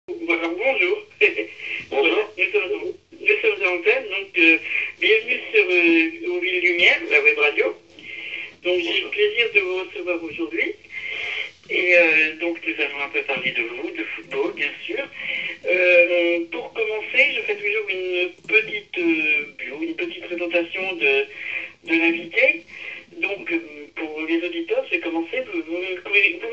Voilà, bonjour. Voilà, Bonjour. nous sommes en antenne, donc bienvenue sur Aux Villes Lumière, la web radio. Donc j'ai le Bonjour. plaisir de vous recevoir aujourd'hui. Et donc nous allons un peu parler de vous, de football bien sûr. Pour commencer, je fais toujours une petite bio, une petite présentation de l'invité. Donc pour les auditeurs, je vais commencer. Vous me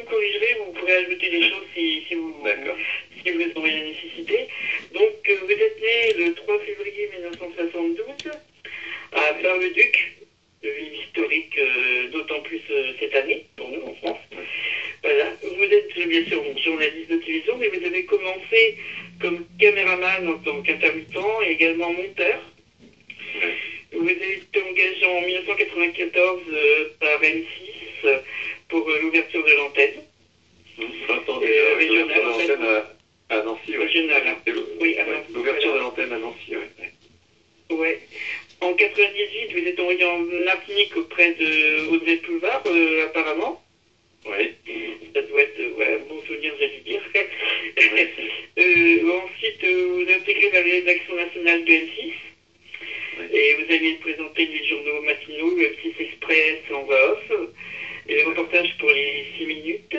corrigerez, vous pourrez ajouter des choses si vous D'accord. si vous en avez la nécessité. Donc vous êtes né le 3 février 1972 à Bar-le-Duc, ville historique, d'autant plus cette année pour nous en France. Voilà, vous êtes bien sûr journaliste de télévision, mais vous avez commencé comme caméraman en tant qu'intermittent et également monteur. Vous avez été engagé en 1994 par M6 pour l'ouverture de l'antenne. 20 ans déjà, Régional, l'ouverture de en fait. l'antenne à Nancy, oui. Régional, hein. Oui, à Nancy, L'ouverture de voilà. l'antenne à Nancy, oui. Ouais. En 98, vous êtes envoyé en Martinique auprès de Audrey Pulvar, apparemment. Oui. Ça doit être ouais, un bon souvenir, j'allais dire. Ensuite, vous intégrez la rédaction nationale de M6. Oui. Et vous allez présenter les journaux matinaux, le Petit Express en voix off, et les reportages pour les 6 minutes.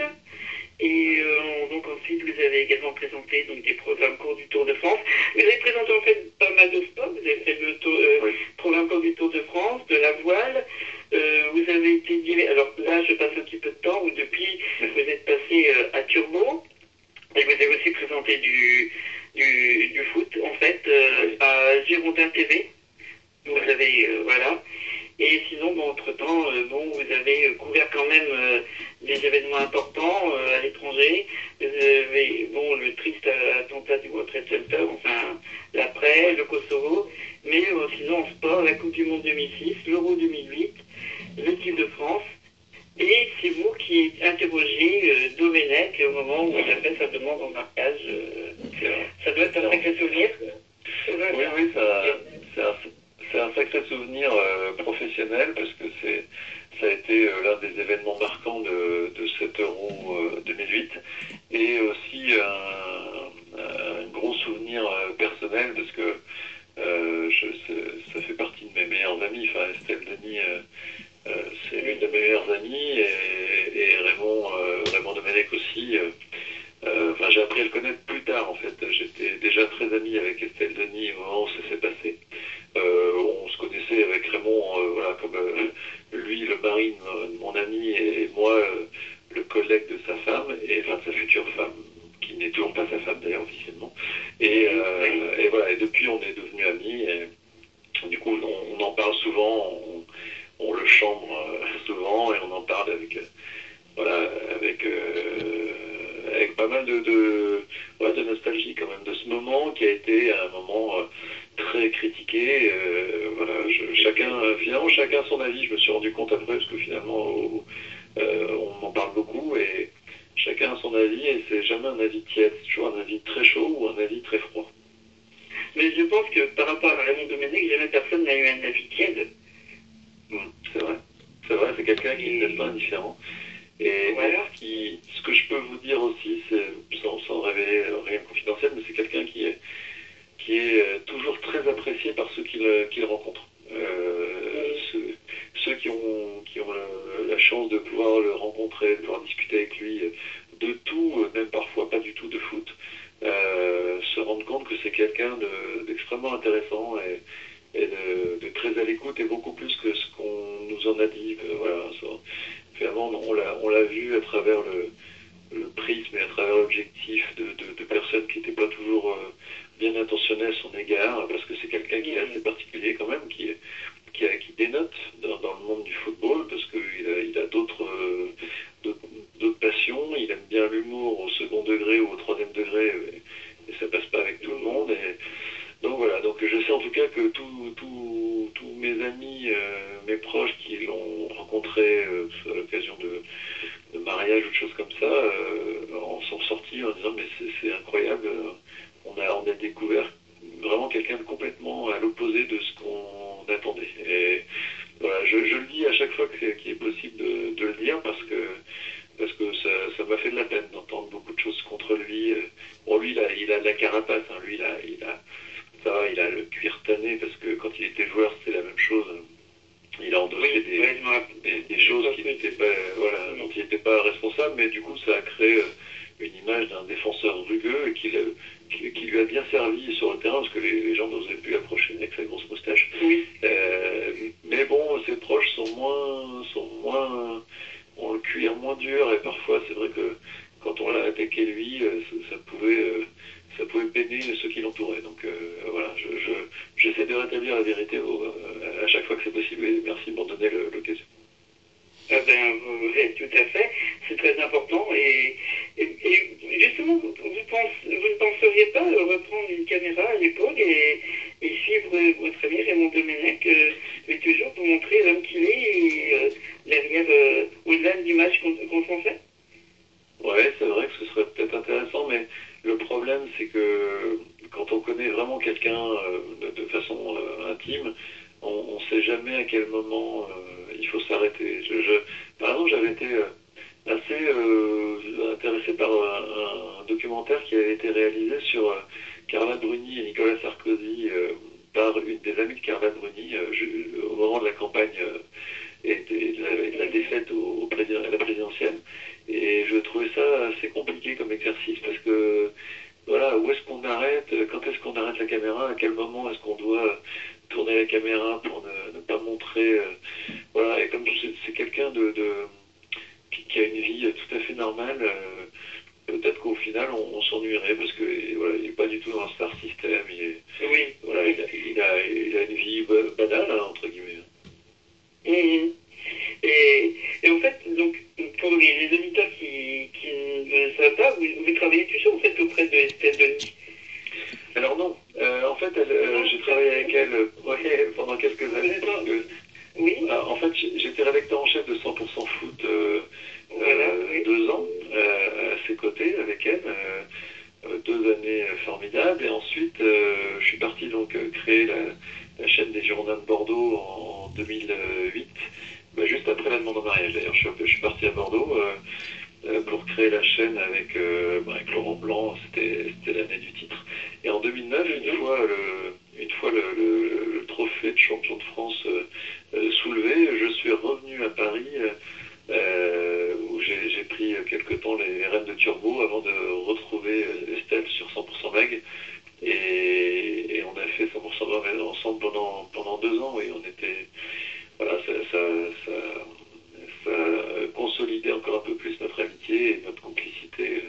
Et donc ensuite, vous avez également présenté donc, des programmes courts du Tour de France. Vous avez présenté en fait pas mal de sports. Vous avez fait le Oui. programme court du Tour de France, de la voile. Vous avez été alors là, je passe un petit peu de temps. Depuis, vous êtes passé à Turbo. Et vous avez aussi présenté du foot, en fait, à Girondin TV. Donc, vous avez, voilà. Et sinon, bon, entre-temps, vous avez couvert quand même des événements importants à l'étranger. Vous avez, le triste attentat du World Trade Center, enfin, l'après, le Kosovo. Mais sinon, en sport, la Coupe du Monde 2006, l'Euro 2008, l'équipe de France. Et c'est vous qui interrogez Domenech au moment où il a fait sa demande en marquage. Ça doit être un sacré souvenir. Oui, oui, c'est un sacré souvenir professionnel parce que ça a été l'un des événements marquants de cet Euro 2008 et aussi un gros souvenir personnel parce que ça fait partie de mes meilleurs amis. Enfin, Estelle Denis, c'est l'une de mes meilleures amies et Raymond Domenech aussi. Enfin, j'ai appris à le connaître plus tard en fait. J'étais déjà très ami avec Estelle Denis au moment où ça s'est passé. On se connaissait avec Raymond, voilà, comme lui le mari de mon ami et moi le collègue de sa femme, et enfin de sa future femme, qui n'est toujours pas sa femme d'ailleurs officiellement. Et voilà, et depuis on est devenus amis. Et, du coup, on en parle souvent, on le chambre souvent et on en parle avec voilà, avec pas mal ouais, de nostalgie quand même de ce moment qui a été un moment très critiqué. Voilà, finalement, chacun son avis. Je me suis rendu compte après parce que finalement, on en parle beaucoup et chacun a son avis et c'est jamais un avis tiède, c'est toujours un avis très chaud ou un avis très froid. Mais je pense que par rapport à Raymond Domenech, jamais personne n'a eu un avis tiède. C'est vrai. C'est vrai, c'est quelqu'un qui ne laisse pas indifférent. Et Voilà. ce que je peux vous dire aussi, c'est, sans révéler rien de confidentiel, mais c'est quelqu'un qui est toujours très apprécié par ceux qu'il rencontre. Ceux qui ont la chance de pouvoir le rencontrer, de pouvoir discuter avec lui de tout, même parfois pas du tout de foot, se rendent compte que c'est quelqu'un d'extrêmement intéressant et de très à l'écoute et beaucoup plus que ce qu'on nous en a dit. Voilà, finalement, on l'a vu à travers le prisme et à travers l'objectif de personnes qui n'étaient pas toujours bien intentionnées à son égard, parce que c'est quelqu'un qui est assez particulier quand même, qui dénote dans le monde du football, parce qu'il a d'autres passions, il aime bien l'humour au second degré ou au troisième degré, et ça passe pas avec tout le monde. Et donc voilà, donc je sais en tout cas que tous mes amis, mes proches qui l'ont rencontré à l'occasion de mariage ou de choses comme ça, en sont sortis en disant mais c'est incroyable, on a découvert vraiment quelqu'un de complètement à l'opposé de ce qu'on attendait. Et voilà, je le dis à chaque fois qu'il est possible de le dire parce que ça m'a fait de la peine d'entendre beaucoup de choses contre lui Bon, lui, il a de la carapace, hein. Lui, ça va, il a le cuir tanné parce que quand il était joueur, c'était la même chose. Il a endossé des choses qui n'étaient pas, voilà, dont il n'était pas responsable, mais du coup, ça a créé une image d'un défenseur rugueux et qui lui a bien servi sur le terrain parce que les gens n'osaient plus approcher avec sa grosse moustache. Oui. Mais bon, ses proches ont le cuir moins dur et parfois, c'est vrai que quand on l'a attaqué lui, ça pouvait peiner ceux qui l'entouraient. Donc voilà, j'essaie de rétablir la vérité à chaque fois que c'est possible et merci de m'en donner l'occasion. Ah ben, tout à fait, c'est très important. Et justement, vous ne penseriez pas reprendre une caméra à l'épaule et suivre votre ami Raymond Domenech, mais toujours vous montrer l'homme qu'il est et, derrière, au-delà de l'image qu'on fait? Ouais, c'est vrai que ce serait peut-être intéressant, mais le problème, c'est que quand on connaît vraiment quelqu'un de façon intime, on ne sait jamais à quel moment il faut s'arrêter. Par exemple, j'avais été assez intéressé par un documentaire qui avait été réalisé sur Carla Bruni et Nicolas Sarkozy par une des amies de Carla Bruni au moment de la campagne et de la défaite à la présidentielle. Et je trouvais ça assez compliqué comme exercice parce que voilà, où est-ce qu'on arrête, quand est-ce qu'on arrête la caméra, à quel moment est-ce qu'on doit tourner la caméra pour ne pas montrer. Voilà, et comme c'est quelqu'un qui a une vie tout à fait normale, peut-être qu'au final on s'ennuierait parce que voilà, il n'est pas du tout dans un star system. Oui. Voilà, il a une vie banale, hein, entre guillemets. Mmh. Et en fait, donc, pour les auditeurs qui ne le savent pas, vous travaillez toujours en fait auprès de Estelle Denis? Alors non, en fait, j'ai travaillé avec elle pendant quelques années. Oui. En fait, j'étais rédacteur en chef de 100% Foot Voilà, oui. 2 ans à ses côtés avec elle. 2 années formidables. Et ensuite, je suis parti donc créer la chaîne des Girondins de Bordeaux en 2008. Juste après la demande en mariage d'ailleurs, je suis parti à Bordeaux pour créer la chaîne avec Laurent Blanc, c'était l'année du titre. Et en 2009, une fois le trophée de champion de France soulevé, je suis revenu à Paris où j'ai pris quelque temps les rênes de Turbo avant de retrouver Estelle sur 100% Mag. Et on a fait 100% Mag ensemble pendant 2 ans et on était... Voilà, ça a consolidé encore un peu plus notre amitié et notre complicité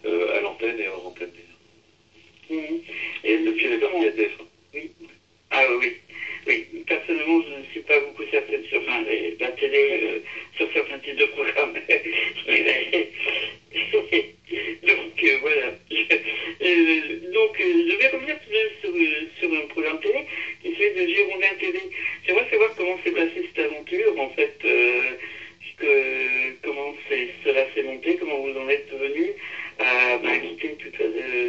à l'antenne et hors antenne. Mmh. Et depuis, elle est partie à TF1. Oui. Ah oui. Oui, personnellement, je ne suis pas beaucoup certaine sur la télé, sur certains types de programmes. Donc, voilà. Donc, je vais revenir sur un programme télé qui est celui de Girondin TV. J'aimerais savoir comment s'est passée cette aventure, en fait, comment cela s'est monté, comment vous en êtes venu à quitter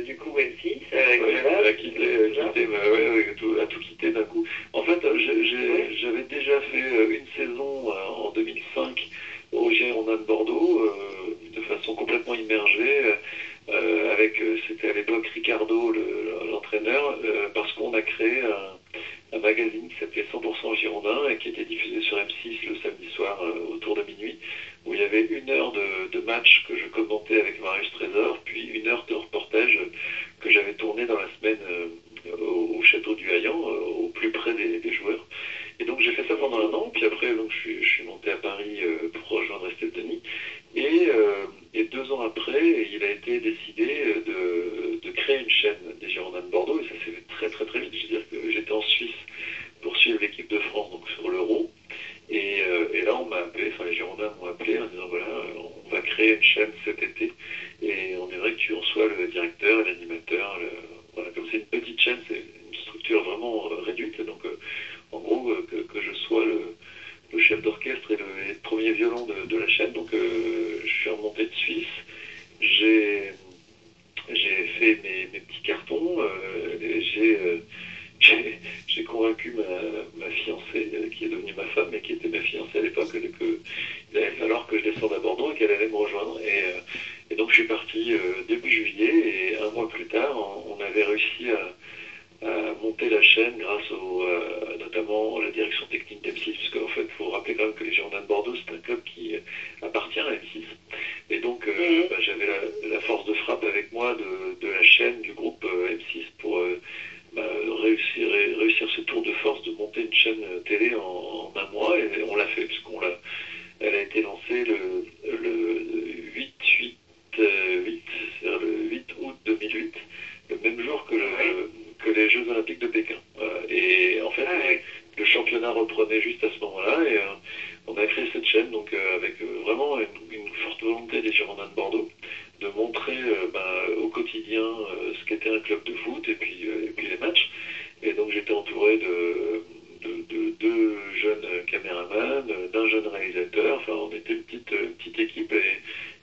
du coup M6, à tout quitter d'un coup. En fait, j'avais déjà fait une saison en 2005 au Girondins de Bordeaux, de façon complètement immergée, c'était à l'époque Ricardo, l'entraîneur, parce qu'on a créé un magazine qui s'appelait 100% Girondins et qui était diffusé sur M6 le samedi soir autour de minuit, où il y avait 1 heure de match que je commentais avec Marius Trésor, puis 1 heure de reportage que j'avais tourné dans la semaine au château du Haillan, au plus près des joueurs. Et donc j'ai fait ça pendant 1 an, puis après donc, je suis monté à Paris pour rejoindre Estelle Denis. Et 2 ans après, il a été décidé de créer une chaîne des Girondins de Bordeaux, et ça s'est fait très très très vite. Je veux dire que j'étais en Suisse pour suivre l'équipe de France donc sur l'Euro. Et là, on m'a appelé, les Girondins m'ont appelé en disant voilà, on va créer une chaîne cet été, et on aimerait que tu en sois le directeur et l'animateur. Voilà, comme c'est une petite chaîne, c'est une structure vraiment réduite, donc en gros, que je sois le chef d'orchestre et le premier violon de la chaîne. Donc je suis remonté de Suisse, j'ai fait mes petits cartons, j'ai convaincu ma fiancée, qui est devenue ma femme, mais qui était ma fiancée à l'époque, qu'il allait falloir que je descende à Bordeaux et qu'elle allait me rejoindre. Et donc je suis parti début juillet et un mois plus tard, on avait réussi à monter la chaîne grâce notamment à la direction technique d'M6, parce qu'en fait, il faut rappeler quand même que les Girondins de Bordeaux, c'est un club qui appartient à M6. Et donc, j'avais la force de frappe avec moi de la chaîne du groupe M6 pour réussir ce tour de force de monter une chaîne télé en un mois, et on l'a fait, elle a été lancée le 8 c'est-à-dire le 8 août 2008, le même jour que les Jeux Olympiques de Pékin. Et en fait, le championnat reprenait juste à ce moment-là, et on a créé cette chaîne donc avec vraiment une forte volonté des Girondins de Bordeaux de montrer au quotidien ce qu'était un club de foot et puis les matchs. Et donc j'étais entouré de deux jeunes caméramans, d'un jeune réalisateur. Enfin, on était une petite équipe,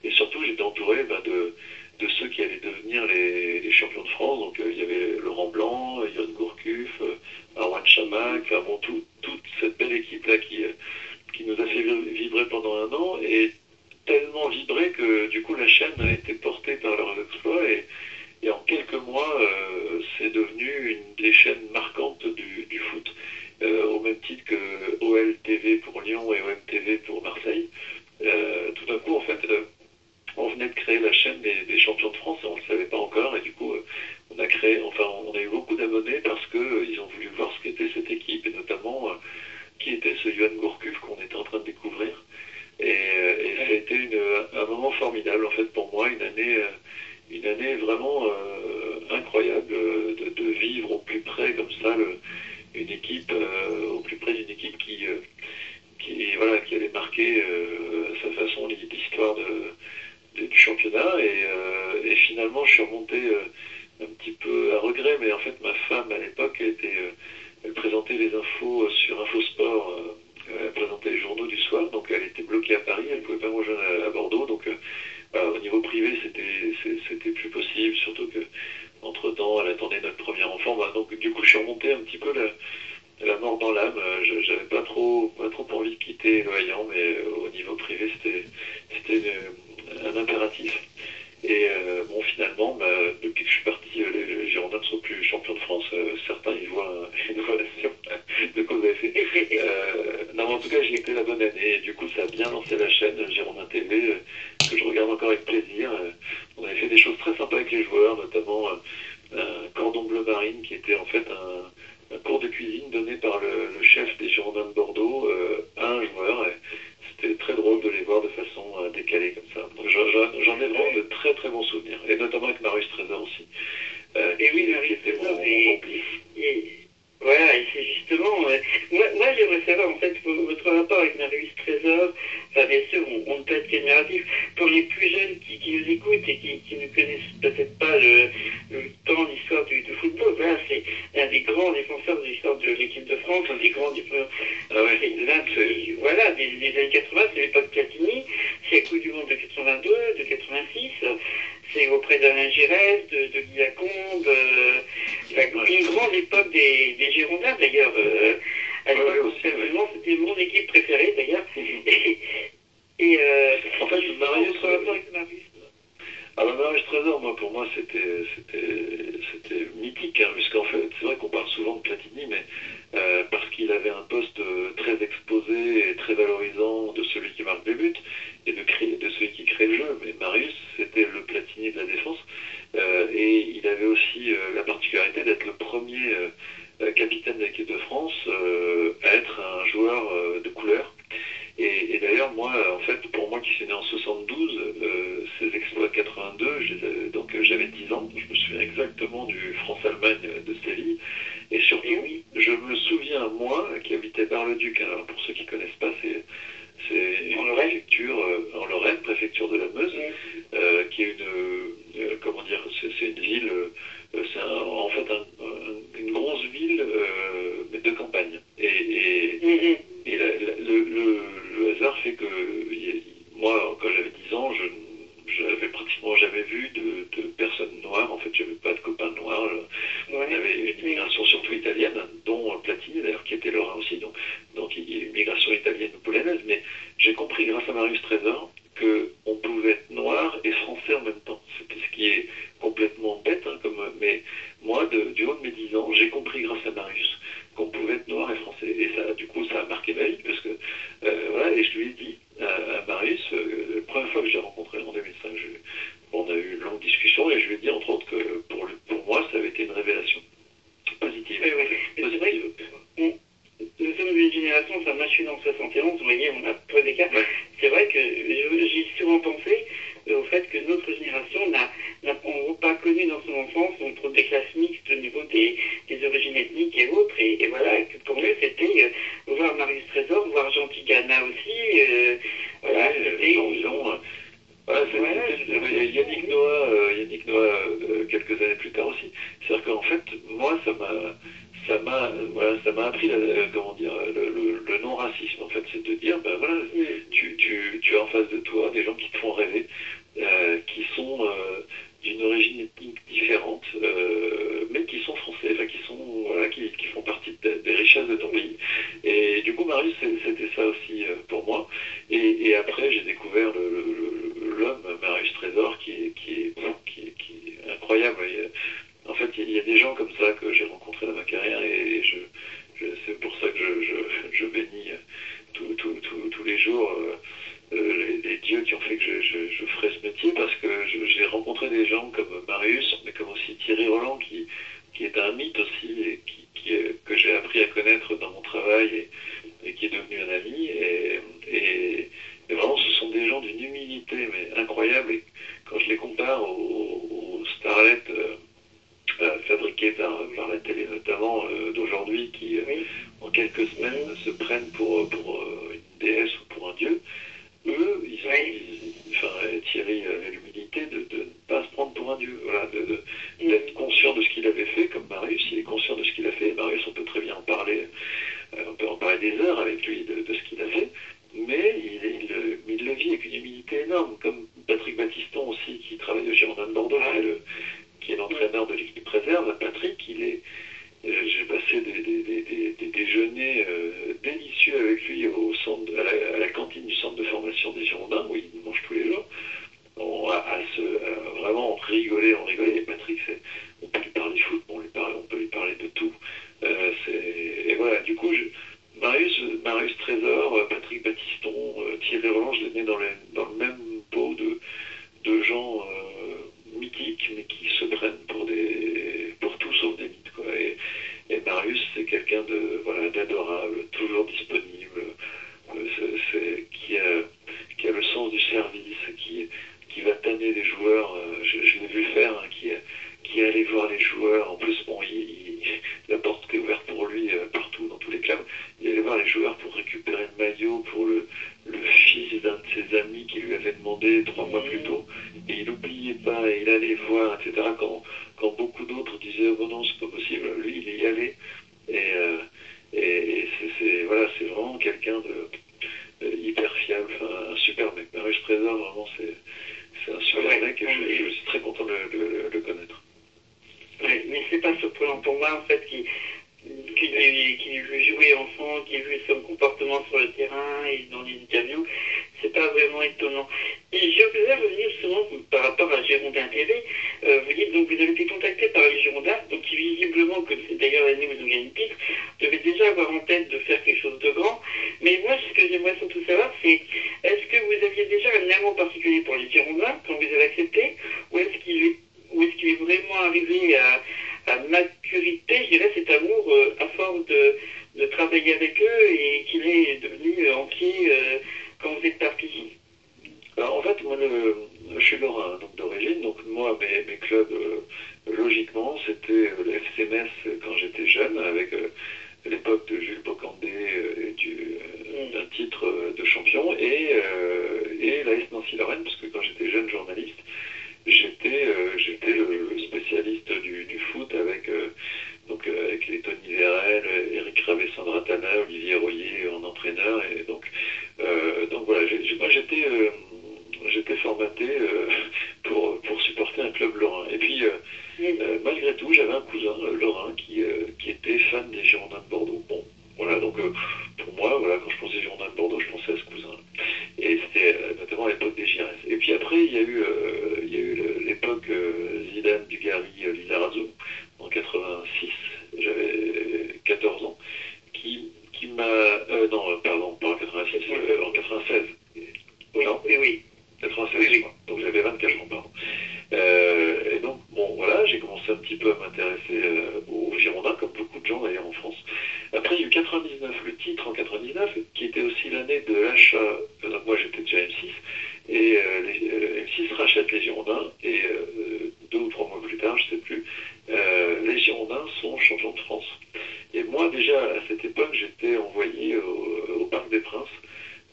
et surtout j'étais entouré de ceux qui allaient devenir les champions de France. Donc il y avait Laurent Blanc, Yoann Gourcuff, Arwan Chamak, enfin bon, toute cette belle équipe-là qui nous a fait vibrer pendant un an, et tellement vibré que du coup la chaîne a été portée par leurs exploits, et en quelques mois c'est devenu une des chaînes marquantes du foot, au même titre que OL TV pour Lyon et OM TV pour Marseille. Tout d'un coup en fait on venait de créer la chaîne des champions de France, et on ne le savait pas encore, et du coup on a eu beaucoup d'abonnés parce qu'ils ont voulu voir ce qu'était cette équipe, et notamment qui était ce Yoann Gourcuff qu'on était en train de découvrir. Et ça a été un moment formidable en fait pour moi, une année vraiment incroyable de vivre au plus près comme ça une équipe, au plus près d'une équipe qui allait marquer à sa façon l'histoire du championnat, et finalement je suis remonté un petit peu à regret, mais en fait ma femme à l'époque elle présentait les infos sur Infosport. Elle présentait les journaux du soir, donc elle était bloquée à Paris, elle ne pouvait pas me rejoindre à Bordeaux, donc au niveau privé c'était plus possible, surtout que entre temps elle attendait notre premier enfant. Donc du coup je suis remonté un petit peu la mort dans l'âme. J'avais pas trop envie de quitter l'Orient, mais au niveau privé c'était un impératif. Et finalement, depuis que je suis parti, les Girondins ne sont plus champions de France. Certains y voient une relation de cause à effet. Non, mais en tout cas, j'y étais la bonne année. Et du coup, ça a bien lancé la chaîne Girondin TV, que je regarde encore avec plaisir. On avait fait des choses très sympas avec les joueurs, notamment un cordon bleu marine qui était en fait un cours de cuisine donné par le chef des Girondins de Bordeaux à un joueur. C'était très drôle de les voir de façon décalée comme ça. Donc j'en ai vraiment de très très bons souvenirs, et notamment avec Marius Trésor aussi. Et oui, Marius Trésor, voilà, et c'est justement... moi j'aimerais savoir en fait votre rapport avec Marius Trésor. Enfin, bien sûr, on ne peut être qu'admiratif. Pour les plus jeunes qui nous écoutent et qui ne connaissent peut-être pas l'histoire du football, voilà, c'est un des grands défenseurs de l'histoire de l'équipe de France, un des grands défenseurs. Voilà, des années 80, c'est l'époque Platini, c'est la Coupe du Monde de 82, de 86, c'est auprès d'Alain Giresse, de Guy Lacombe, une grande époque des Girondins d'ailleurs. À l'époque, c'était mon équipe préférée d'ailleurs. En fait, Marius Trésor, pour moi, c'était mythique, puisqu'en fait, c'est vrai qu'on parle souvent de Platini, mais parce qu'il avait un poste très exposé et très valorisant de celui qui marque des buts, et de celui qui crée le jeu. Mais Marius, c'était le Platini de la défense, et il avait aussi la particularité d'être le premier capitaine de l'équipe de France à être un joueur de couleur. Et d'ailleurs, moi, en fait, pour moi qui suis né en 72, ces exploits de 82, donc j'avais 10 ans, je me souviens exactement du France-Allemagne de Séville, et surtout, je me souviens, moi, qui habitais Bar-le-Duc, alors pour ceux qui ne connaissent pas, c'est une préfecture en Lorraine, préfecture de la Meuse, qui est c'est une ville, c'est en fait une grosse ville, mais de campagne. Et le hasard fait que moi, quand j'avais 10 ans, je n'avais pratiquement jamais vu de personnes noires. En fait, je n'avais pas de copains noirs. On avait une immigration surtout italienne, dont Platini d'ailleurs, qui était lorrain aussi. Donc il y a une immigration italienne ou polonaise. mais moi, du haut de mes 10 ans, j'ai compris grâce à Marius qu'on pouvait être noir et français. Et ça, du coup, ça a marqué ma vie, parce que, voilà, et je lui ai dit à Marius, la première fois que je l'ai rencontré en 2005, on a eu une longue discussion, et je lui ai dit, entre autres, que pour moi, ça avait été une révélation positive. Oui, oui. Mais c'est vrai que nous sommes une génération, enfin moi je suis dans 71, vous voyez, on a peu d'écart. Ouais. C'est vrai que j'ai souvent pensé au fait que notre génération n'a pas connu dans son enfance, on trouve des classes mixtes au niveau des origines ethniques et autres, et voilà, que pour nous c'était voir Marius Trésor, voir Jean Tigana aussi, voilà, c'était... Voilà, c'était Yannick Noah, quelques années plus tard aussi. C'est-à-dire qu'en fait, moi, ça m'a appris, comment dire, le non-racisme. En fait, c'est de dire, ben voilà, tu as en face de toi des gens qui te font rêver, qui sont d'une origine ethnique différente, mais qui sont français, enfin qui sont, voilà, qui font partie des richesses de ton pays. Et du coup, Marius, c'était ça aussi pour moi. Et après, j'ai découvert l'homme Marius Trésor qui est incroyable. En fait, il y a des gens comme ça que j'ai rencontrés dans ma carrière, et c'est pour ça que je bénis tous les jours les dieux qui ont fait que je ferais ce métier, parce que j'ai rencontré des gens comme Marius, mais comme aussi Thierry Roland, qui est un mythe aussi, et que j'ai appris à connaître dans mon travail, et qui est devenu un ami. Et vraiment, ce sont des gens d'une humilité mais incroyable. Et quand je les compare aux starlettes fabriquées par la télé notamment d'aujourd'hui, qui en quelques semaines se prennent pour une déesse ou pour un dieu, eux, Thierry avait l'humilité de ne pas se prendre pour un dieu, voilà, d'être conscient de ce qu'il avait fait, comme Marius, il est conscient de ce qu'il a fait. Marius, on peut très bien en parler, on peut en parler des heures avec lui de ce qu'il a fait, mais il le vit avec une humilité énorme, comme Patrick Battiston aussi, qui travaille au Girondin de Bordeaux, qui est l'entraîneur de l'équipe réserve. Patrick, j'ai passé des déjeuners délicieux avec lui à la cantine du centre de formation des Girondins, où il mange tous les jours. Vraiment on rigolait. Et Patrick, on peut lui parler foot, on peut lui parler de tout. Et voilà, du coup, Marius Trésor, Patrick Battiston, Thierry Roland, je les mets dans le même pot de gens mythiques, mais qui se prennent pour tout sauf des mythes, quoi. Et Marius, c'est quelqu'un d'adorable, toujours disponible, qui a le sens du service, qui va tanner les joueurs. Je l'ai vu faire, hein, qui est allé voir les joueurs. En plus, bon, la porte était ouverte pour lui partout, dans tous les clubs. Il allait voir les joueurs pour récupérer le maillot pour le fils d'un de ses amis qui lui avait demandé 3 mois plus tôt. Et il n'oubliait pas, et il allait voir, etc. Quand beaucoup d'autres disaient, oh non, c'est pas possible, lui, il y allait. Et c'est vraiment quelqu'un de hyper fiable, un super mec. Marius Trésor, vraiment, c'est un super mec, et je suis très content de le connaître. Ouais, mais c'est pas surprenant pour moi, en fait, qu'il veut jouer enfant, qu'il veut son comportement sur le terrain et dans les interviews, c'est pas vraiment étonnant. Et je voudrais revenir justement par rapport à Girondin TV. Vous dites donc vous avez été contacté par les Girondins, donc qui visiblement, comme c'est d'ailleurs l'année où ils ont gagné le titre, devaient déjà avoir en tête de faire quelque chose de grand. Mais moi, ce que j'aimerais surtout savoir, c'est est-ce que vous aviez déjà un amour particulier pour les Girondins quand vous avez accepté, ou est-ce qu'il est vraiment arrivé à maturité, je dirais, cet amour à force de travailler avec eux, et qu'il est devenu entier quand vous êtes parti? Alors, en fait, moi, je suis lorrain, donc d'origine, donc moi, mes clubs, logiquement, c'était le FC Metz quand j'étais jeune, avec l'époque de Jules Bocandé d'un titre de champion, et l'AS Nancy-Lorraine, parce que quand j'étais jeune journaliste, j'étais le spécialiste du foot avec les Tony Vérel, Eric Ravet, Sandra Tana, Olivier Royer en entraîneur, et donc voilà, moi j'étais formaté pour supporter un club lorrain. Et puis malgré tout, j'avais un cousin lorrain qui était fan des Girondins de Bordeaux. Bon, Voilà, donc pour moi, voilà, quand je pensais Girondin de Bordeaux, je pensais à ce cousin. Et c'était notamment à l'époque des JRS. Et puis après, il y a eu l'époque Zidane, Dugarry, Lizarazu, en 86, j'avais 14 ans, qui m'a... non, pardon, pas en 86, en 96. Oui, Non, oui, oui. 96, Oui, oui. je crois. Donc j'avais 24 ans, pardon. Et donc, bon, voilà, j'ai commencé un petit peu à m'intéresser aux Girondins, comme beaucoup de gens d'ailleurs en France. Après, il y a eu 99, le titre en 99, qui était aussi l'année de l'achat. Donc moi, j'étais déjà M6, et M6 rachète les Girondins, et 2 ou 3 mois plus tard, je ne sais plus, les Girondins sont champions de France. Et moi, déjà, à cette époque, j'étais envoyé au Parc des Princes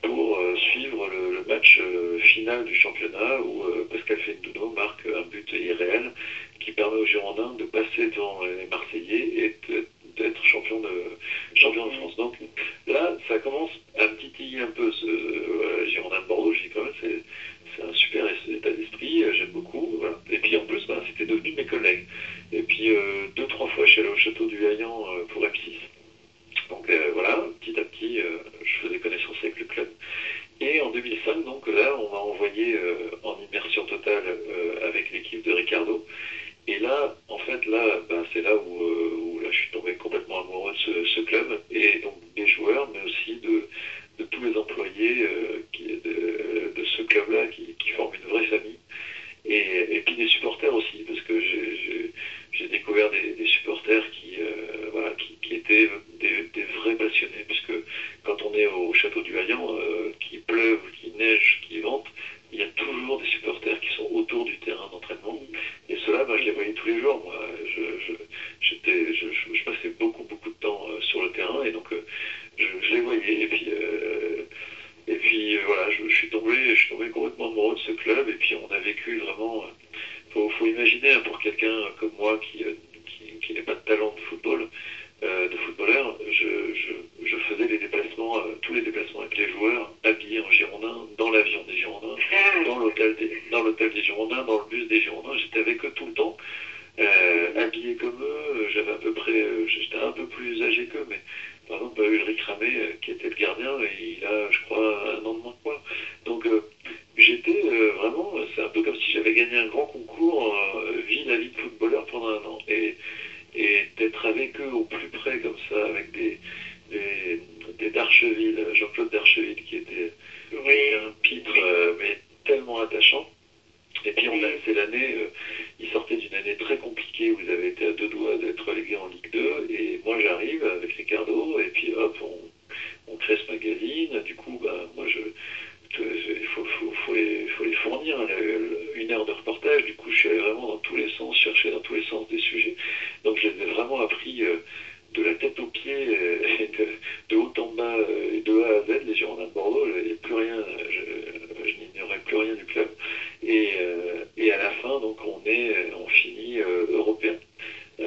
pour suivre le match final du championnat où Pascal Fendouno marque un but irréel qui permet aux Girondins de passer devant les Marseillais et d'être champion de France. Donc là, ça commence à me titiller un peu ce Girondin de Bordeaux. Je dis quand même, c'est un super état d'esprit, j'aime beaucoup. Voilà. Et puis en plus, c'était devenu mes collègues. Et puis 2, 3 fois, je suis allé au château du Haillan pour M6. Donc voilà, petit à petit, je faisais connaissance avec le club. Et en 2005, donc là, on m'a envoyé en immersion totale avec l'équipe de Ricardo. Et là, en fait, là, c'est là où là, je suis tombé complètement amoureux de ce club, et donc des joueurs, mais aussi de tous les employés de ce club-là qui forment une vraie famille. Et puis des supporters aussi, parce que j'ai découvert des supporters voilà, qui étaient des vrais passionnés, puisque quand on est au château du Haillan, qu'il pleuve, qu'il neige, qu'il vente, il y a toujours des supporters qui sont autour du terrain d'entraînement. Et ceux-là, je les voyais tous les jours. Moi, je passais beaucoup de temps sur le terrain, et donc je les voyais. Et puis voilà, je suis tombé complètement amoureux de ce club, et puis on a vécu vraiment. Faut imaginer, pour quelqu'un comme moi qui n'est pas de talent de football, de footballeur, je faisais les déplacements, tous les déplacements avec les joueurs, habillés en Girondins, dans l'avion des Girondins, dans l'hôtel des Girondins, dans le bus des Girondins. J'étais avec eux tout le temps, habillé comme eux. J'avais à peu près, j'étais un peu plus âgé qu'eux, mais par exemple, Ulrich Ramé, qui était le gardien, il a, je crois, 1 an de moins que moi. Donc j'étais vraiment, c'est un peu comme si j'avais gagné un grand concours, vie la vie de footballeur pendant 1 an. Et d'être avec eux au plus près comme ça, avec des Darcheville, Jean-Claude Darcheville, qui était un pitre, mais tellement attachant. Et puis c'est l'année, ils sortaient d'une année très compliquée où ils avaient été à 2 doigts d'être relégués en Ligue 2, et moi j'arrive avec Ricardo, et puis hop, on crée ce magazine. Du coup, moi il faut les fournir, 1 heure de reportage. Du coup, je suis allé vraiment dans tous les sens, chercher dans tous les sens des sujets. Donc je les ai vraiment appris de la tête aux pieds, et de haut en bas, et de A à Z, les Girondins de Bordeaux. Il n'y a plus rien, je n'ignorais plus rien du club. Et à la fin, donc on finit européen. Et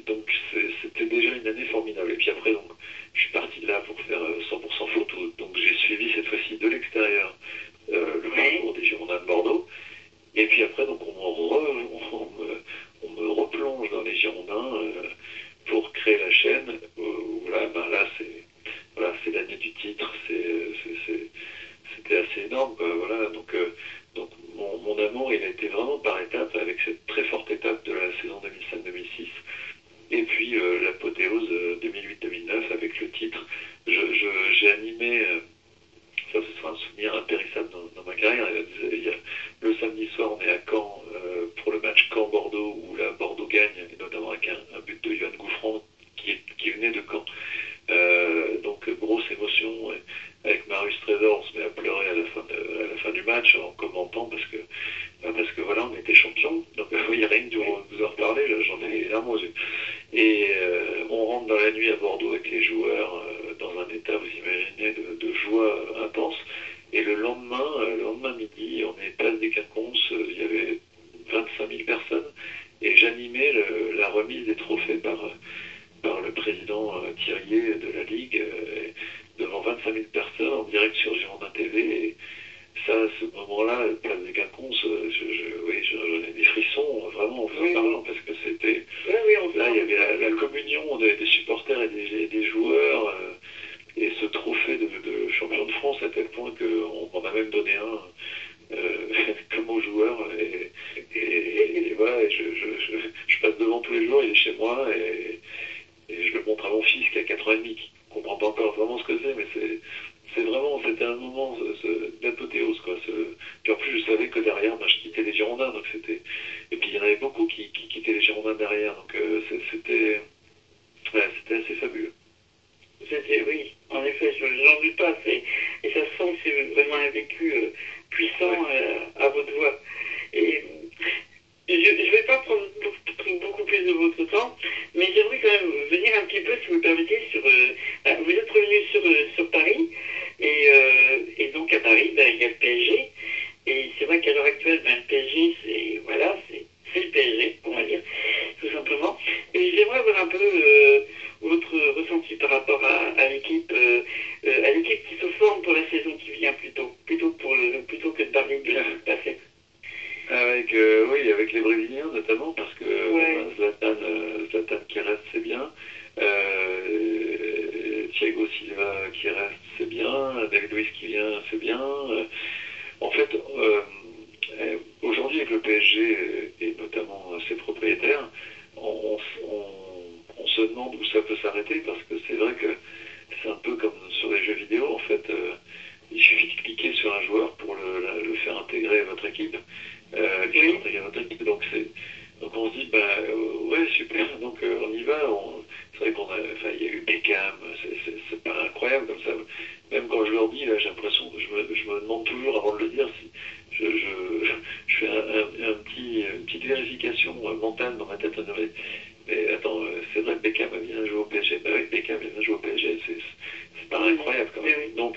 donc c'était déjà une année formidable. Et puis après, donc, je suis parti de là pour faire 100% photo. Donc j'ai suivi cette fois-ci de l'extérieur le parcours des Girondins de Bordeaux. Et puis après, donc on me replonge dans les Girondins pour créer la chaîne. Où là, c'est l'année du titre. C'était assez énorme. Voilà, donc mon amour, il a été vraiment par étapes, avec cette très forte étape de la saison 2005-2006. Et puis l'apothéose 2008-2009 avec le titre. J'ai animé, ça ce sera un souvenir impérissable dans ma carrière. Le samedi soir, on est à Caen pour le match Caen-Bordeaux, où là Bordeaux gagne, et notamment avec un but de Yoann Gouffran qui venait de Caen. Donc grosse émotion, avec Marius Trésor, on se met à pleurer à la fin du match en commentant, parce que voilà, on était champions. Donc il n'y a rien de vous en reparler, là, j'en ai les larmes aux yeux. Et on rentre dans la nuit à Bordeaux avec les joueurs dans un état, vous imaginez, de joie intense. Et le lendemain midi, on est place des Quinconces, il y avait 25 000 personnes, et j'animais la remise des trophées par le président Thirier de la Ligue, devant 25 000 personnes en direct sur Girondin TV. Et ça, à ce moment-là, place des Quinconces, j'en ai des frissons, vraiment, en vous en parlant, parce que c'était... là, il y avait la communion des supporters je passe devant tous les jours, il est chez moi, et je le montre à mon fils qui a 4 ans et demi, qui comprend pas encore vraiment ce que c'est, mais c'était un moment d'apothéose, quoi. Puis en plus, je savais que derrière, ben, je quittais les Girondins, donc c'était. Et puis il y en avait beaucoup qui quittaient les Girondins derrière, donc c'était assez fabuleux. Oui, en effet, j'en doute pas. Et ça se sent que c'est vraiment un vécu puissant à votre voix. Et je ne vais pas prendre beaucoup plus de votre temps, mais j'aimerais quand même venir un petit peu, si vous le permettez, vous êtes revenu sur Paris, et donc à Paris, ben, il y a le PSG, et c'est vrai qu'à l'heure actuelle, ben, le PSG, c'est le PSG, on va dire, tout simplement. Et j'aimerais avoir un peu votre ressenti par rapport à l'équipe qui se forme pour la saison qui vient plutôt que de parler de l'année passée. Oui, avec les Brésiliens notamment, parce que Zlatan qui reste, c'est bien. Thiago Silva qui reste, c'est bien. David Luiz qui vient, c'est bien. En fait, aujourd'hui avec le PSG et notamment ses propriétaires, on se demande où ça peut s'arrêter, parce que c'est vrai que c'est un peu comme sur les jeux vidéo, en fait. Il suffit de cliquer sur un joueur pour le faire intégrer à votre équipe. Donc on se dit, ouais, super, donc on y va. C'est vrai il y a eu Beckham, c'est pas incroyable comme ça. Même quand je leur dis, là, j'ai l'impression, je me demande toujours avant de le dire, si je fais une petite vérification mentale dans ma tête. Mais attends, c'est vrai que Beckham vient jouer au PSG. Bah oui, Beckham vient jouer au PSG, c'est pas incroyable quand même. Donc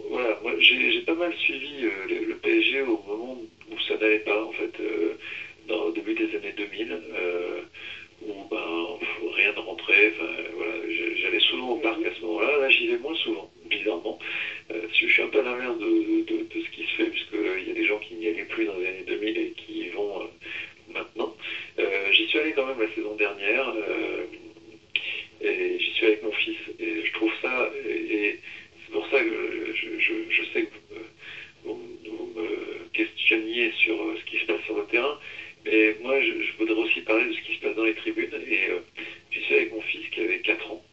voilà, moi j'ai pas mal suivi le PSG au moment où ça n'allait pas, en fait, au début des années 2000, où rien ne rentrait. Voilà, j'allais souvent au parc à ce moment-là. Là, j'y vais moins souvent, bizarrement. Je suis un peu à l'inverse de ce qui se fait, puisqu'il y a des gens qui n'y allaient plus dans les années 2000 et qui y vont maintenant. J'y suis allé quand même la saison dernière, et j'y suis avec mon fils, et je trouve ça, et c'est pour ça que je sais que vous me questionniez sur ce qui se passe sur le terrain, mais moi je voudrais aussi parler de ce qui se passe dans les tribunes, et j'y suis avec mon fils qui avait 4 ans,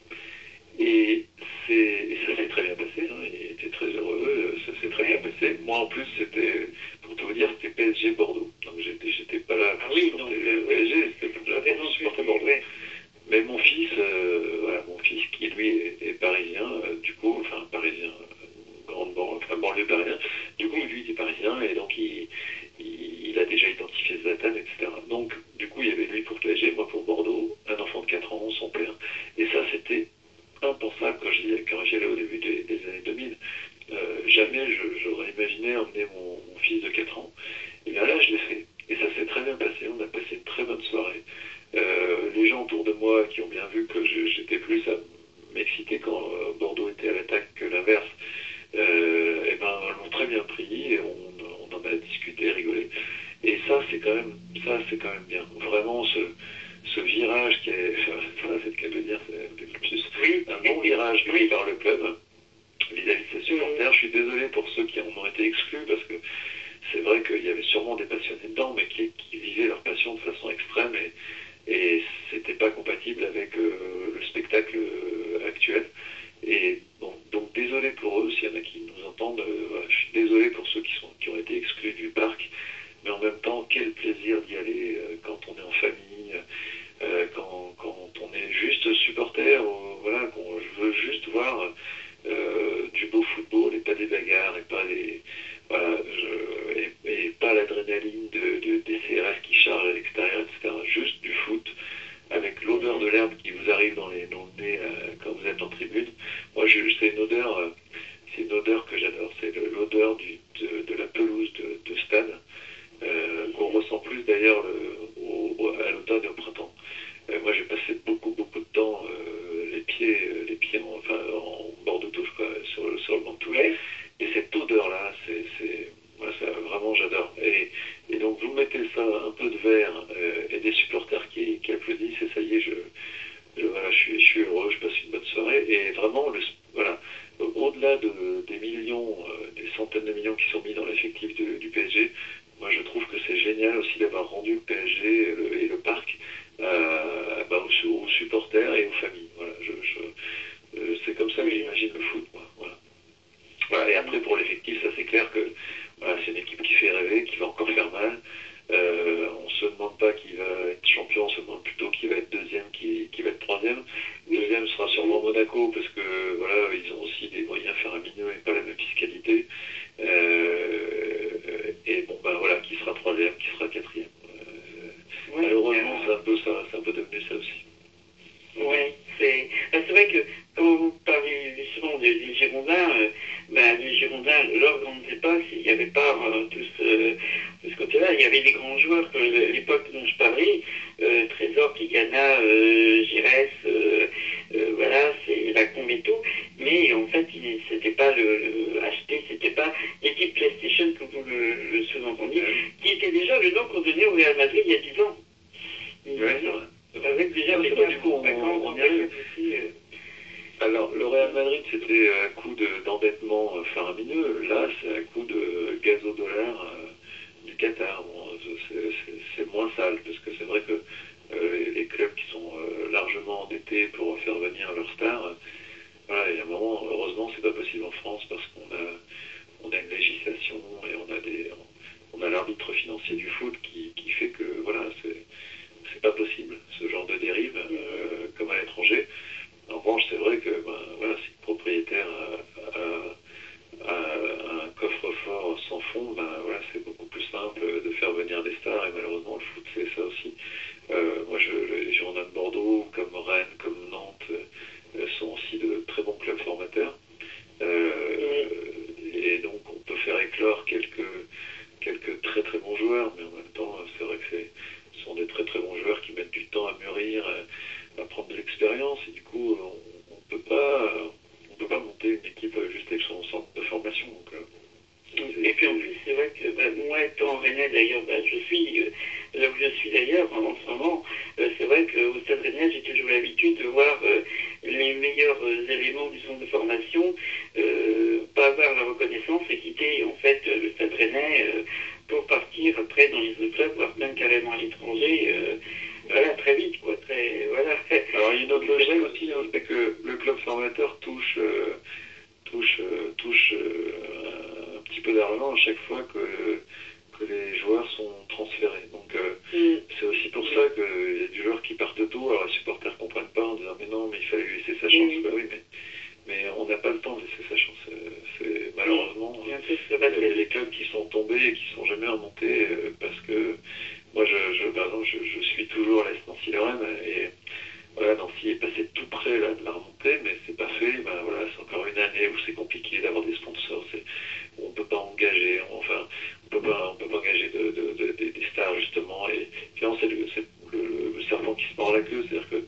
et ça s'est très bien passé, hein, il était très heureux, ça s'est très bien passé. Moi en plus, c'était, pour tout vous dire, c'était PSG Bordeaux, donc j'étais pas là pour supporter le PSG, c'était là pour supporter Bordeaux. Mais mon fils, mon fils qui lui est parisien, du coup, enfin parisien, banlieue parisien, du coup lui il est parisien, et donc il a déjà identifié Zlatan, etc. Donc du coup il y avait lui pour PSG, moi pour Bordeaux, un enfant de 4 ans, son père, et ça c'était impensable quand j'y allais au début des années 2000. Jamais j'aurais imaginé emmener mon fils de 4 ans. Et bien là je l'ai fait, et ça s'est très bien passé, on a passé une très bonne soirée. Les gens autour de moi qui ont bien vu que j'étais plus à m'exciter quand Bordeaux était à l'attaque que l'inverse, l'ont très bien pris, et on en a discuté, rigolé. Et ça c'est quand même bien. Vraiment ce virage qui est, c'est le cas de dire, c'est un bon virage pris par le club vis-à-vis de ses supporters. Je suis désolé pour ceux qui en ont été exclus, parce que c'est vrai qu'il y avait sûrement des passionnés dedans, mais qui vivaient leur passion de façon extrême, et c'était pas compatible avec le spectacle actuel. Et donc désolé pour eux, s'il y en a qui nous entendent, je suis désolé pour ceux qui ont été exclus du parc, mais en même temps, quel plaisir d'y aller quand on est en famille, quand on est juste supporter, voilà, qu'on veut juste voir du beau football, et pas des bagarres, et pas des... Voilà, et pas l'adrénaline des CRS qui chargent à l'extérieur, etc. Juste du foot, avec l'odeur de l'herbe qui vous arrive dans le nez quand vous êtes en tribune. Moi, c'est une odeur que j'adore. C'est l'odeur de la pelouse de stade, qu'on ressent plus d'ailleurs à l'automne et au printemps. Moi, j'ai passé beaucoup de temps les pieds en bord de touche, quoi, sur le banc de touche. Et cette odeur-là, moi, ça, vraiment, j'adore. Et donc, vous mettez ça, un peu de verre, et des supporters qui applaudissent, et ça y est, je suis heureux, je passe une bonne soirée. Et vraiment, voilà, au-delà des millions, des centaines de millions qui sont mis dans l'effectif du PSG, moi, je trouve que c'est génial aussi d'avoir rendu le PSG et c'est un peu devenu ça aussi. Oui, c'est vrai que quand vous parlez justement des Girondins, les Girondins, leur grande époque, il n'y avait pas tout ce côté-là. Il y avait des grands joueurs, que l'époque dont je parlais, Trésor, Tigana, Giresse, voilà, c'est Lacombe et tout. Mais en fait, c'était pas le acheté, c'était pas l'équipe PlayStation, comme vous le sous-entendiez, qui était déjà le nom qu'on donnait au Real Madrid il y a 10 ans. Oui, c'est vrai. Avec déjà du coup, on y arrive. Alors, le Real Madrid, c'était à coup d'endettement faramineux. Là, c'est à coup de gazodollars du Qatar. Bon, c'est moins sale, parce que c'est vrai que les clubs qui sont largement endettés pour faire venir leurs stars, voilà, il y a un moment, heureusement, c'est pas possible en France, parce qu'on a une législation et on a l'arbitre financier du foot qui fait que, voilà, c'est pas possible, ce genre de dérive, comme à l'étranger. En revanche, c'est vrai que voilà, si le propriétaire a un coffre-fort sans fond, voilà, c'est beaucoup plus simple de faire venir des stars, et malheureusement, le foot, c'est ça aussi. Moi, les Girondins de Bordeaux, comme Rennes, comme Nantes, sont aussi de très bons clubs formateurs. Et donc, on peut faire éclore quelques très très bons joueurs, mais en même temps, c'est vrai que ce sont des très très bons joueurs qui mettent du temps à mûrir, à prendre de l'expérience, et du coup, on peut pas monter une équipe juste avec son centre de formation. Donc, et puis en plus, c'est vrai que moi, étant rennais d'ailleurs, je suis là où je suis d'ailleurs en ce moment, c'est vrai qu'au Stade Rennais, j'ai toujours l'habitude de voir les meilleurs éléments du centre de formation pas avoir la reconnaissance et quitter en fait le Stade Rennais pour partir après dans les autres clubs, voire même carrément à l'étranger. Voilà, très vite, quoi. Voilà. Alors, il y a une autre logique aussi, hein, c'est que le club formateur touche un petit peu d'argent à chaque fois que les joueurs sont transférés. Donc, c'est aussi pour ça qu'il y a des joueurs qui partent tôt, alors les supporters ne comprennent pas en disant mais non, mais il fallait lui laisser sa chance. Bah oui, mais on n'a pas le temps de laisser sa chance. Malheureusement, il y a des clubs qui sont tombés et qui ne sont jamais remontés parce que moi, par exemple, je suis toujours l'AS Nancy-Lorraine et voilà, Nancy est passé tout près là, de la remontée, mais c'est pas fait. Voilà, c'est encore une année où c'est compliqué d'avoir des sponsors. On ne peut pas engager, on peut pas engager des stars justement. Et finalement, c'est le serpent qui se mord la queue, c'est-à-dire que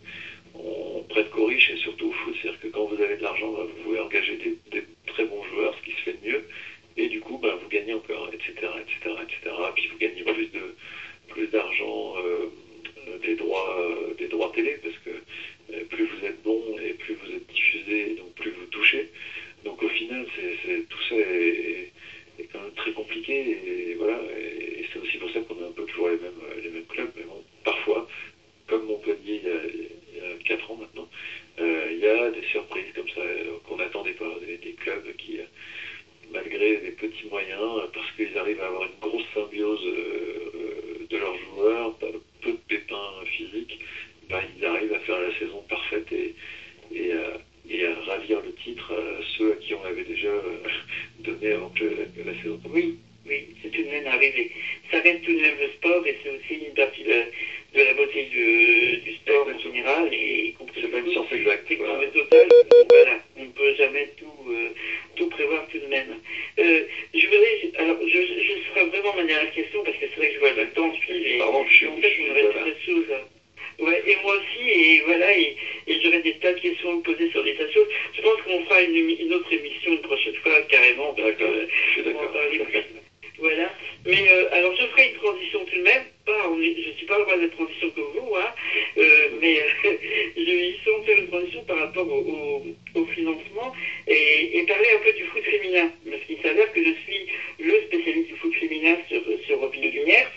on prête qu'aux riches et surtout au foot, c'est-à-dire que quand vous avez de l'argent, vous pouvez engager des très bons joueurs, ce qui se fait de mieux, et du coup, vous gagnez encore, etc., etc., etc. Puis vous gagnez plus d'argent, des droits télé, parce que plus vous êtes bon et plus vous êtes diffusé, donc plus vous touchez. Donc au final, tout ça est quand même très compliqué, et voilà, et c'est aussi pour ça qu'on a un peu toujours les mêmes clubs, mais bon, parfois, comme Montpellier il y a 4 ans maintenant, il y a des surprises comme ça qu'on n'attendait pas, des clubs qui, malgré des petits moyens, parce qu'ils arrivent à avoir une grosse symbiose de leurs joueurs, peu de pépins physiques, ils arrivent à faire la saison parfaite et à ravir le titre à ceux à qui on avait déjà donné avant que la saison commence. Oui, c'est tout de même arrivé. Ça reste tout de même le sport, et c'est aussi une partie de la beauté du sport en général. C'est pas une science exacte. C'est qu'en total, voilà, on ne peut jamais tout prévoir tout de même. Je ferai vraiment ma dernière question, parce que c'est vrai que je vois le temps filer. Pardon, en fait, on reste très de choses. Ouais, et moi aussi, et voilà, et j'aurais des tas de questions à vous poser sur des tas de choses. Je pense qu'on fera une autre émission une prochaine fois, carrément, parce que je suis d'accord. Voilà. Mais alors, je ferai une transition tout de même. Je ne suis pas le roi de la transition comme vous, hein, mais je vais justement faire une transition par rapport au financement et parler un peu du foot féminin. Parce qu'il s'avère que je suis le spécialiste du foot féminin sur Roville Lumière.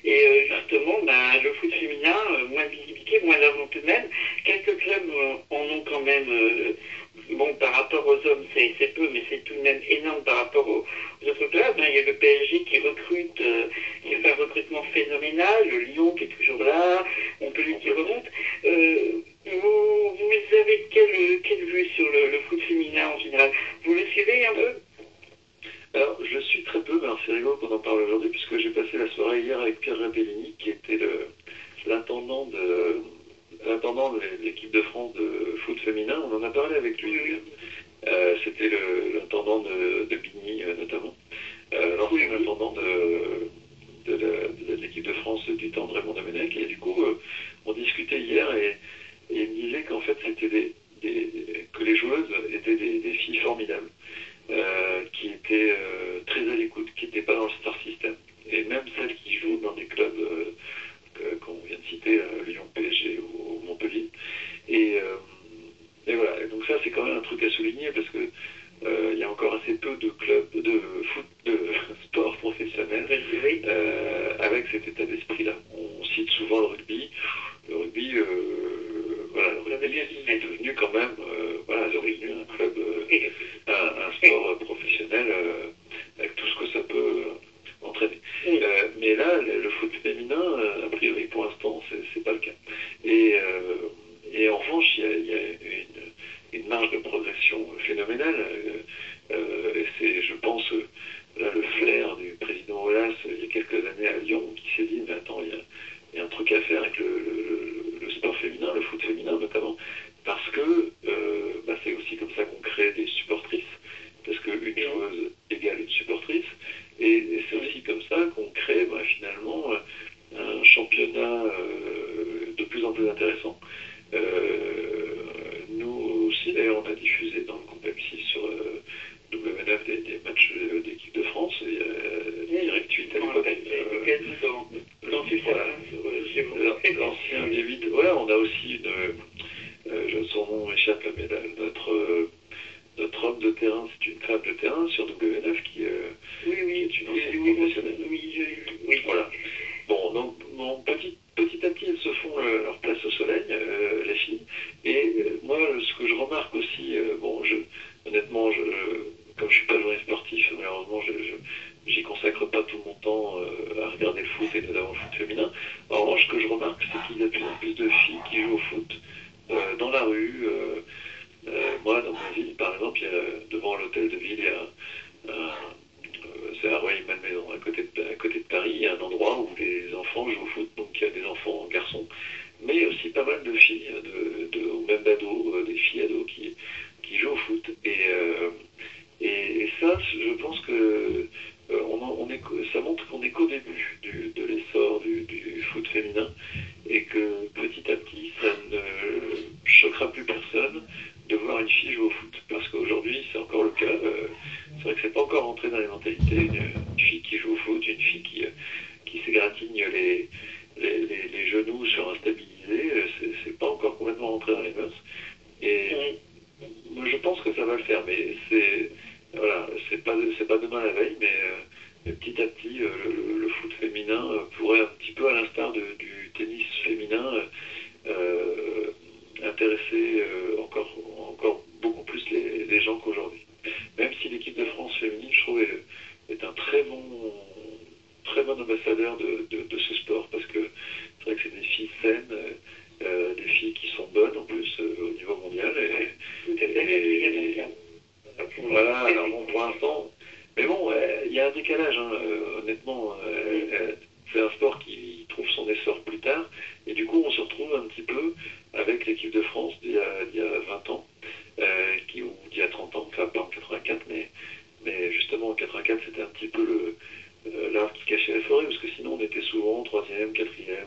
Et justement, le foot féminin, moins de visibilité, moins d'argent tout de même. Quelques clubs en ont quand même. Bon, par rapport aux hommes, c'est peu, mais c'est tout de même énorme par rapport aux autres clubs. Il y a le PSG qui recrute, qui fait un recrutement phénoménal, le Lyon qui est toujours là, Montpellier qui remonte. Vous avez quelle vue sur le foot féminin en général? Vous le suivez un peu? Alors, je suis très peu, mais c'est rigolo qu'on en parle aujourd'hui, puisque j'ai passé la soirée hier avec Pierre Rapellini, qui était l'intendant l'intendant de l'équipe de France de foot féminin, on en a parlé avec lui. C'était l'intendant de Bigny notamment, l'ancien intendant de l'équipe de France du temps de Raymond Domenech. Et du coup, on discutait hier et il me disait qu'en fait, c'était que les joueuses étaient des filles formidables, qui étaient très à l'écoute, qui n'étaient pas dans le star system. Et même celles qui jouent dans des clubs qu'on vient de citer, Lyon, PSG ou Montpellier. Et voilà. Et donc ça, c'est quand même un truc à souligner parce que il y a encore assez peu de clubs de foot, de sport professionnel avec cet état d'esprit-là. On cite souvent le rugby. Le rugby, voilà, le rugby est devenu quand même, voilà, c'est devenu un club, un sport professionnel avec tout ce que ça peut entraîner. Mais là, le foot féminin, a priori, pour l'instant, c'est pas le cas. Et en revanche, il y a une marge de progression phénoménale. Et c'est, je pense, là, le flair du président Aulas, il y a quelques années à Lyon, qui s'est dit, mais attends, il y a un truc à faire avec le sport féminin, le foot féminin notamment, parce que c'est aussi comme ça qu'on crée des supportrices, parce qu'une joueuse égale une supportrice, et c'est aussi comme ça qu'on crée finalement un championnat de plus en plus intéressant. Nous aussi, d'ailleurs, on a diffusé dans le groupe M6 sur W9 des matchs d'équipe de France, et Direct 8 à l'époque. L'ancien D8. Ouais, on a aussi son nom m'échappe, mais notre homme de terrain, c'est une femme de terrain sur W9 qui est une ancienne professionnelle. Oui, voilà. Bon, donc petit à petit, elles se font leur place au soleil, les filles. Et moi, ce que je remarque aussi, honnêtement, comme je suis pas journaliste sportif, malheureusement, j'y consacre pas tout mon temps à regarder le foot et notamment le foot féminin. En revanche, ce que je remarque, c'est qu'il y a de plus en plus de filles qui jouent au foot dans la rue. Moi, dans ma ville, par exemple, devant l'hôtel de ville, il y a c'est à Rueil-Malmaison, à côté de Paris, il y a un endroit où les enfants jouent au foot, donc il y a des enfants garçons, mais aussi pas mal de filles, ou même d'ados, des filles ados qui jouent au foot. Et ça, je pense que ça montre qu'on n'est qu'au début de l'essor du foot féminin, et que petit à petit, ça ne choquera plus personne de voir une fille jouer au foot, parce qu'aujourd'hui, c'est encore le cas. C'est vrai que c'est pas encore entré dans les mentalités, une fille qui joue au foot, une fille qui s'égratigne les genoux sur un stabilisé, c'est pas encore complètement rentré dans les mœurs. Et moi, je pense que ça va le faire, mais c'est pas demain la veille, mais petit à petit, le foot féminin pourrait un petit peu, à l'instar du tennis féminin, intéresser encore beaucoup plus les gens qu'aujourd'hui. Même si l'équipe de France féminine, je trouve, est un très bon ambassadeur de ce sport, parce que c'est vrai que c'est des filles saines, des filles qui sont bonnes en plus au niveau mondial. Voilà, alors bon, pour l'instant, mais bon, il y a un décalage, honnêtement. C'est un sport qui trouve son essor plus tard, et du coup, on se retrouve un petit peu avec l'équipe de France d'il y a 20 ans, ou d'il y a 30 ans, enfin pas en 84, mais justement en 84, c'était un petit peu l'arbre qui cachait la forêt, parce que sinon on était souvent 3e, 4e,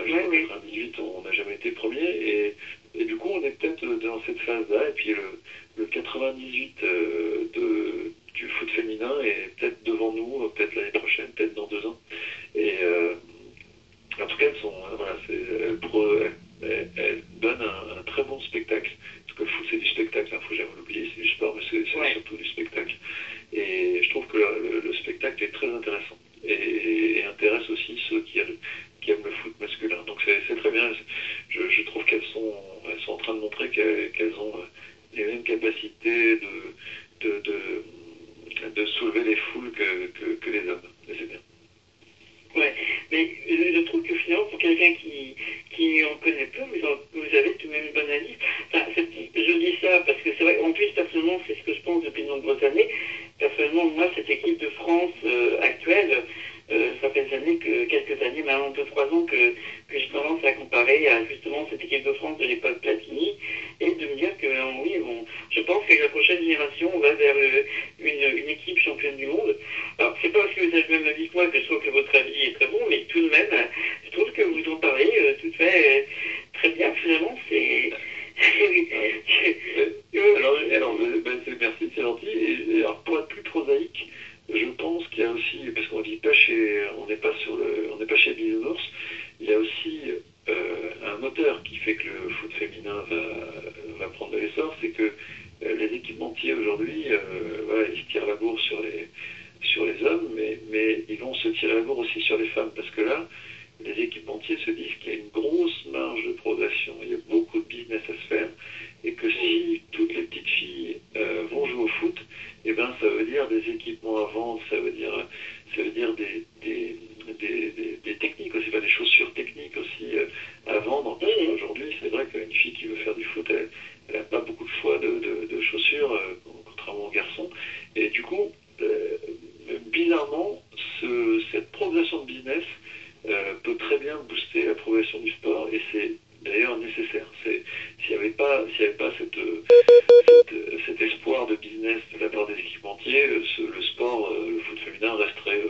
jusqu'en 98, on n'a jamais été premier, et du coup on est peut-être dans cette phase-là, et puis le 98 du foot féminin est peut-être devant nous, peut-être l'année prochaine, peut-être dans 2 ans. Et en tout cas, elles donnent un très bon spectacle, parce que le foot c'est du spectacle, il ne faut jamais l'oublier, c'est du sport, mais c'est surtout du spectacle. Et je trouve que le spectacle est très intéressant, et intéresse aussi ceux qui aiment le foot masculin. Donc c'est très bien. Je trouve qu'elles sont en train de montrer qu'elles ont les mêmes capacités de soulever les foules que les hommes. Et c'est bien. Ouais, mais je trouve que finalement, pour quelqu'un qui en connaît peu, vous avez tout de même une bonne analyse. Enfin, je dis ça parce que c'est vrai, en plus, personnellement, c'est ce que je pense depuis de nombreuses années. Personnellement, moi, cette équipe de France actuelle, ça fait quelques années, maintenant 2-3 ans que que j'ai tendance à comparer à justement cette équipe de France de l'époque Platini et de me dire que oui, je pense qu'avec la prochaine génération, on va vers une équipe championne du monde. Alors, c'est pas parce que vous avez le même avis que moi que je trouve que votre avis est très bon, mais tout de même, je trouve que vous en parlez tout fait très bien. Finalement, c'est... Merci, c'est gentil. Et alors, pour être plus prosaïque, je pense qu'il y a aussi, parce qu'on dit pas on n'est pas chez Bisounours, il y a aussi un moteur qui fait que le foot féminin va prendre de l'essor, c'est que les équipementiers aujourd'hui, voilà, ils se tirent la bourre sur les hommes, mais ils vont se tirer la bourre aussi sur les femmes, parce que là, les équipementiers se disent qu'il y a une grosse marge de progression, il y a beaucoup de business à se faire, et que si toutes les petites filles vont jouer au foot, eh ben, ça veut dire des équipements à vendre, ça veut dire des techniques aussi, des chaussures techniques aussi à vendre. Aujourd'hui, c'est vrai qu'une fille qui veut faire du foot, elle n'a pas beaucoup de choix de chaussures, contrairement aux garçons. Et du coup, bizarrement, cette progression de business peut très bien booster la progression du sport, et c'est d'ailleurs nécessaire. S'il n'y avait pas cet espoir de business de la part des équipementiers, le sport, le foot féminin resterait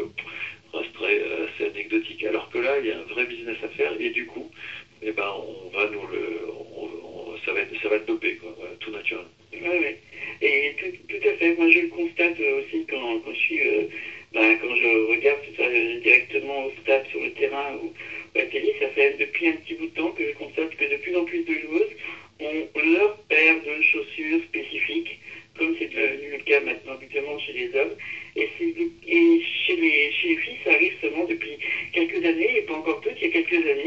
assez anecdotique. Alors que là, il y a un vrai business à faire, et du coup, eh ben, ça va être dopé, quoi, voilà, tout naturel. Oui. Et tout à fait. Moi, je le constate aussi quand je regarde tout ça directement au stade, sur le terrain ou à la télé. Ça fait depuis un petit bout de temps que je constate que de plus en plus de joueuses ont leur paire de chaussures spécifiques, comme c'est devenu le cas maintenant habituellement chez les hommes. Et chez les filles, ça arrive seulement depuis quelques années, et pas encore toutes, il y a quelques années.